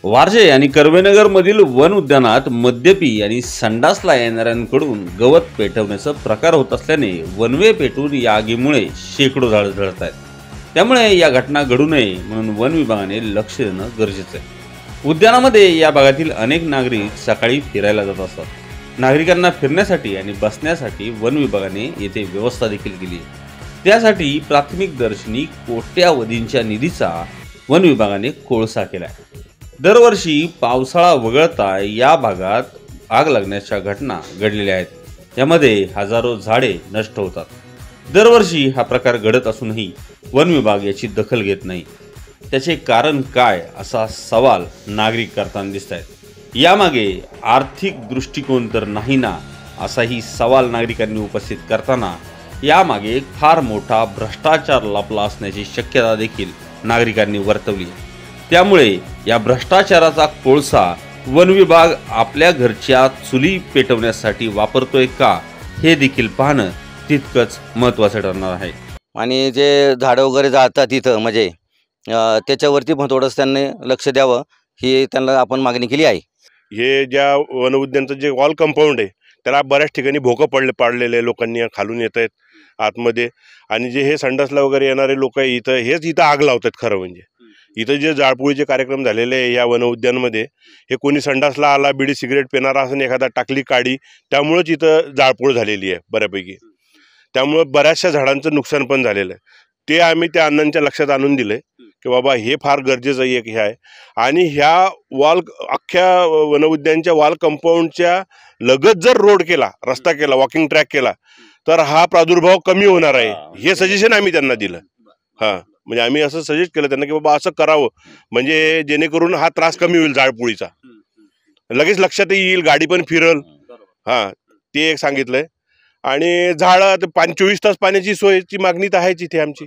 वारजे आणि कर्वेनगर मधील वन उद्यानात मद्यपी आणि संडासला येणाऱ्यांकडून गवत पेटवण्याचा प्रकार होत असल्याने वनवे पेटून या आगीमुळे शेकडो झाडं जळत आहेत। त्यामुळे या घटना घडू नये म्हणून वन विभागाने लक्ष देणं गरजेचं आहे। उद्यानामध्ये या भागातील अनेक नागरिक सकाळी फिरायला जात असतात। नागरिकांना फिरण्यासाठी आणि बसण्यासाठी वन विभागाने येथे व्यवस्था देखील केली आहे। त्यासाठी प्राथमिक दर्शनी कोट्यावधींच्या निधीचा वन विभागाने कोळसा केला आहे। दरवर्षी पावसाळा वगळता या भागात आग लागण्याच्या घटना घडलेल्या आहेत। यामध्ये हजारो झाडे नष्ट होतात। दरवर्षी हा प्रकार घडत असूनही वन विभाग याची दखल घेत नाही। त्याचे कारण काय असा सवाल नागरिक करताना दिसत आहेत। यामागे आर्थिक दृष्टिकोन तर नाही ना, असाही सवाल नागरिकांनी उपस्थित करताना यामागे फार मोठा भ्रष्टाचार लपला असण्याची शक्यता देखील नागरिकांनी वर्तवली। त्यामुळे या भ्रष्टाचाराचा कोळसा वन विभाग आपल्या घरच्या चुली पेटवण्यासाठी वापरतोय का, हे देखील पाहणं तितकंच महत्त्वाचं ठरणार आहे। आणि जे झाडं वगैरे जाळतात तिथं म्हणजे त्याच्यावरती पण थोडंसं त्यांनी लक्ष द्यावं, ही त्यांना आपण मागणी केली आहे। हे ज्या वन उद्यानचं जे वॉल कंपाऊंड आहे त्याला बऱ्याच ठिकाणी भोकं पाडलेले लोकांनी खालून येत आहेत आतमध्ये। आणि जे हे संडासला वगैरे येणारे लोक इथं इथं आग लावतात। खरं म्हणजे इथं जे जाळपोळीचे कार्यक्रम झालेले आहे या वन उद्यानमध्ये, हे कोणी संडासला आला, बिडी सिगरेट पिणारा असं एखादा टाकली काडी, त्यामुळेच इथं जाळपोळ झालेली आहे बऱ्यापैकी। त्यामुळे बऱ्याचशा झाडांचं नुकसान पण झालेलं आहे। ते आम्ही त्या अण्णांच्या लक्षात आणून दिले की बाबा हे फार गरजेचं एक हे आहे। आणि ह्या वॉल अख्ख्या वन उद्यानच्या वॉल कंपाऊंडच्या लगत जर रोड केला, रस्ता केला, वॉकिंग ट्रॅक केला, तर हा प्रादुर्भाव कमी होणार आहे। हे सजेशन आम्ही त्यांना दिलं। म्हणजे आम्ही असं सजेस्ट केलं त्यांना की बाबा असं करावं, म्हणजे जेणेकरून हा त्रास कमी होईल जाळपोळीचा, लगेच लक्षात येईल, गाडी पण फिरल। ते एक सांगितलंय। आणि झाडं 24 तास पाण्याची सोयची मागणी तर आहेच इथे आमची।